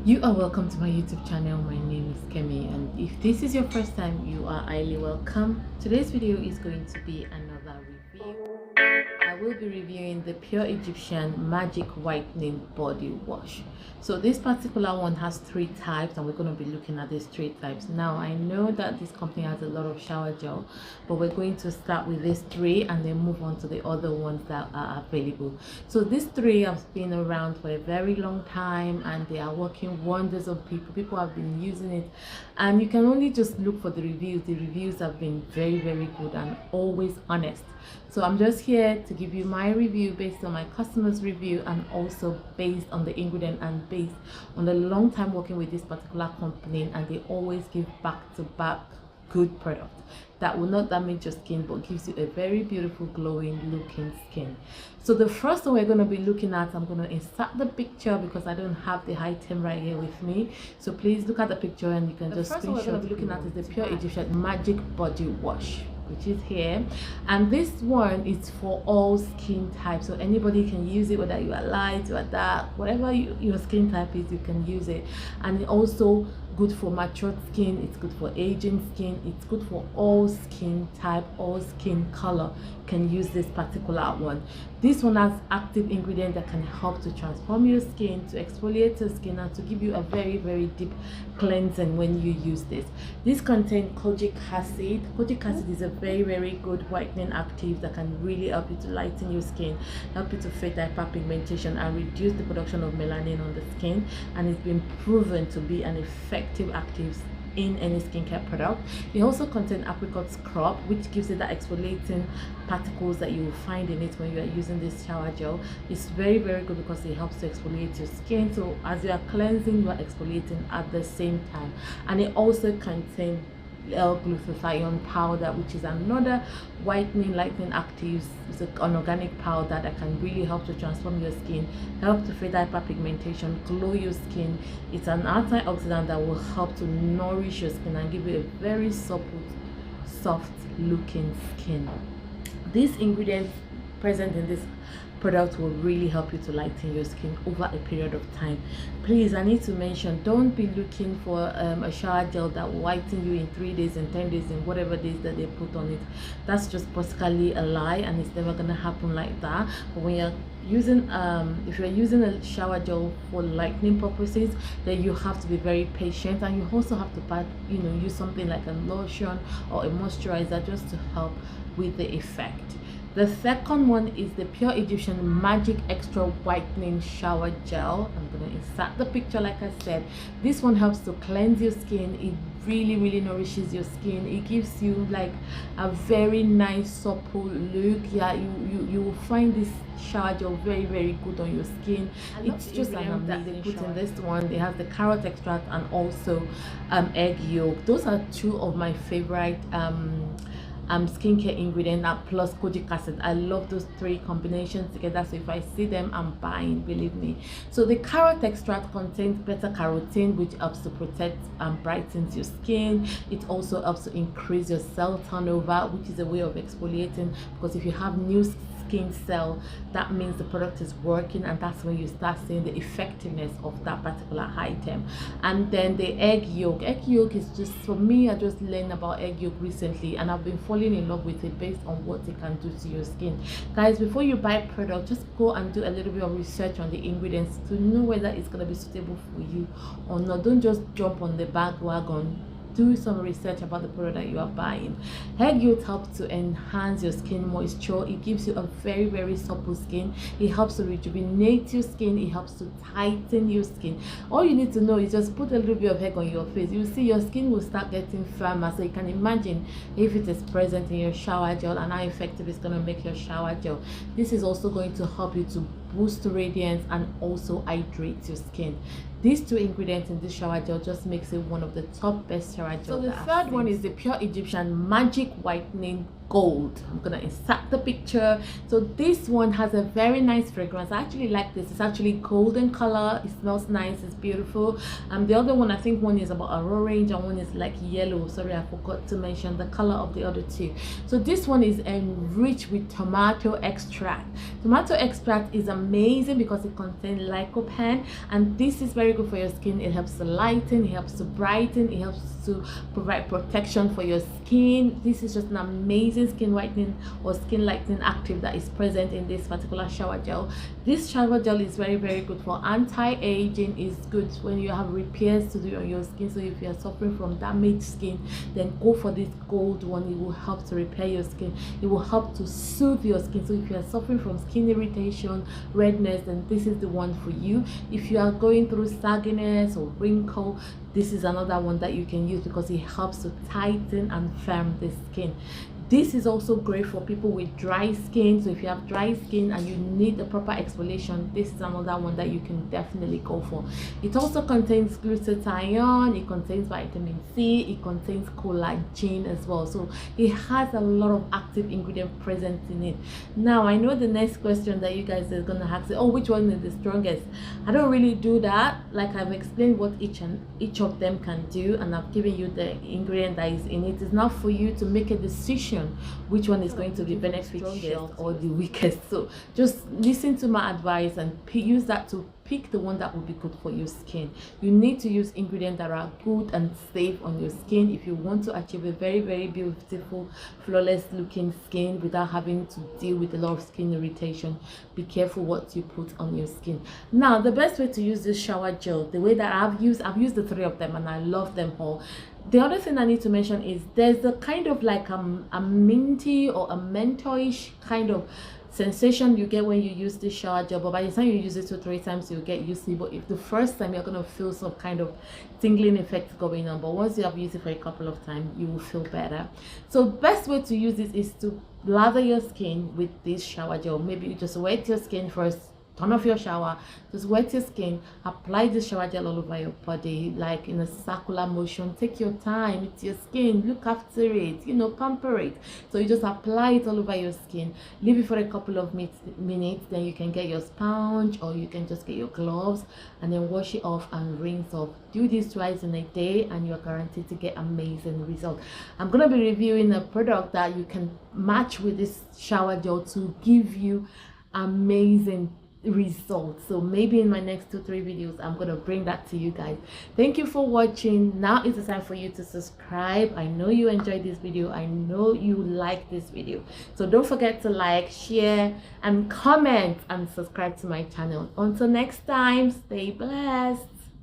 You are welcome to my YouTube channel. My name is Kemi, and if this is your first time, you are highly welcome. Today's video is going to be another review. I will be reviewing the Pure Egyptian Magic Whitening Body Wash. So this particular one has three types, and we're going to be looking at these three types. Now I know that this company has a lot of shower gel, but we're going to start with these three and then move on to the other ones that are available. So these three have been around for a very long time, and they are working wonders on people have been using it, and you can only just look for the reviews. The reviews have been very good and always honest. So I'm just here to give you my review based on my customers review, and also based on the ingredient and based on the long time working with this particular company, and they always give back to back good product that will not damage your skin but gives you a very beautiful glowing looking skin. So the first one we're going to be looking at, I'm going to insert the picture because I don't have the item right here with me, so please look at the picture and you can just screenshot. The first one we're going to be looking at is the Pure Egyptian Magic Body Wash, which is here, and this one is for all skin types, so anybody can use it, whether you are light, you are dark, whatever your skin type is, you can use it. And it also good for matured skin, it's good for aging skin, it's good for all skin type, all skin color can use this particular one. This one has active ingredient that can help to transform your skin, to exfoliate your skin, and to give you a very deep cleansing when you use this. This contains kojic acid. Kojic acid is a very good whitening active that can really help you to lighten your skin, help you to fight hyperpigmentation, and reduce the production of melanin on the skin, and it's been proven to be an effective active in any skincare product. It also contains apricot scrub, which gives it that exfoliating particles that you will find in it when you are using this shower gel. It's very good because it helps to exfoliate your skin, so as you are cleansing, you are exfoliating at the same time. And it also contains L-glutathione powder, which is another whitening lightening active. It's an organic powder that can really help to transform your skin, help to fight hyperpigmentation, glow your skin. It's an antioxidant that will help to nourish your skin and give you a very supple, soft looking skin. These ingredients present in this product will really help you to lighten your skin over a period of time. Please, I need to mention, don't be looking for a shower gel that will whiten you in 3 days, in 10 days, in whatever days that they put on it. That's just basically a lie, and it's never gonna happen like that. But when you're using if you're using a shower gel for lightening purposes, then you have to be very patient, and you also have to use something like a lotion or a moisturizer just to help with the effect. The second one is the Pure Egyptian Magic Extra Whitening Shower Gel. I'm going to insert the picture like I said. This one helps to cleanse your skin. It really nourishes your skin. It gives you like a very nice supple look. Yeah, you will find this shower gel very good on your skin. It's just an amazing. They put in this one, they have the carrot extract and also egg yolk. Those are two of my favorite skincare ingredient, plus kojic acid. I love those three combinations together, so if I see them, I'm buying, believe me. So the carrot extract contains beta carotene, which helps to protect and brightens your skin. It also helps to increase your cell turnover, which is a way of exfoliating, because if you have new skin cell, that means the product is working, and that's when you start seeing the effectiveness of that particular item. And then the egg yolk is just, for me, I just learned about egg yolk recently, and I've been falling in love with it based on what it can do to your skin. Guys, before you buy product, just go and do a little bit of research on the ingredients to know whether it's going to be suitable for you or not. Don't just jump on the bandwagon. Do some research about the product that you are buying. Egg yolk helps to enhance your skin moisture. It gives you a very supple skin. It helps to rejuvenate your skin. It helps to tighten your skin. All you need to know is just put a little bit of egg on your face. You see your skin will start getting firmer. So you can imagine if it is present in your shower gel and how effective it's going to make your shower gel. This is also going to help you to boost radiance and also hydrate your skin. These two ingredients in this shower gel just makes it one of the top best shower gels. So the third one is the Pure Egyptian Magic Whitening Gold. I'm gonna insert the picture. So this one has a very nice fragrance. I actually like this. It's actually golden color. It smells nice. It's beautiful. The other one, I think one is about a orange and one is like yellow. Sorry, I forgot to mention the color of the other two. So this one is enriched with tomato extract. Tomato extract is a amazing because it contains lycopene, and this is very good for your skin. It helps to lighten, it helps to brighten, it helps to provide protection for your skin. This is just an amazing skin whitening or skin lightening active that is present in this particular shower gel. This shower gel is very good for anti-aging. Is good when you have repairs to do on your skin. So if you are suffering from damaged skin, then go for this gold one. It will help to repair your skin. It will help to soothe your skin. So if you are suffering from skin irritation, redness, then this is the one for you. If you are going through sagginess or wrinkle, this is another one that you can use because it helps to tighten and firm the skin. This is also great for people with dry skin. So if you have dry skin and you need a proper exfoliation, this is another one that you can definitely go for. It also contains glutathione, it contains vitamin C, it contains collagen as well. So it has a lot of active ingredient present in it. Now I know the next question that you guys are gonna ask, oh, which one is the strongest? I don't really do that. Like I've explained what each of them can do, and I've given you the ingredient that is in it. It's not for you to make a decision which one is going to be beneficial or the weakest. So just listen to my advice and use that to pick the one that will be good for your skin. You need to use ingredients that are good and safe on your skin if you want to achieve a very beautiful, flawless looking skin without having to deal with a lot of skin irritation. Be careful what you put on your skin. Now the best way to use this shower gel, the way that I've used the 3 of them and I love them all. The other thing I need to mention is there's a kind of like a minty or a mentholish kind of sensation you get when you use this shower gel, but by the time you use it 2 or 3 times you'll get used to it. But if the first time, you're gonna feel some kind of tingling effect going on, but once you have used it for a couple of times, you will feel better. So best way to use this is to lather your skin with this shower gel. Maybe you just wet your skin first, turn off your shower, just wet your skin, apply the shower gel all over your body like in a circular motion. Take your time with your skin, look after it, you know, pamper it. So you just apply it all over your skin, leave it for a couple of minutes, then you can get your sponge or you can just get your gloves and then wash it off and rinse off. Do this twice in a day and you're guaranteed to get amazing results. I'm going to be reviewing a product that you can match with this shower gel to give you amazing results. So maybe in my next 2 or 3 videos I'm gonna bring that to you guys. Thank you for watching. Now is the time for you to subscribe. I know you enjoyed this video, I know you like this video, so don't forget to like, share and comment and subscribe to my channel. Until next time, stay blessed.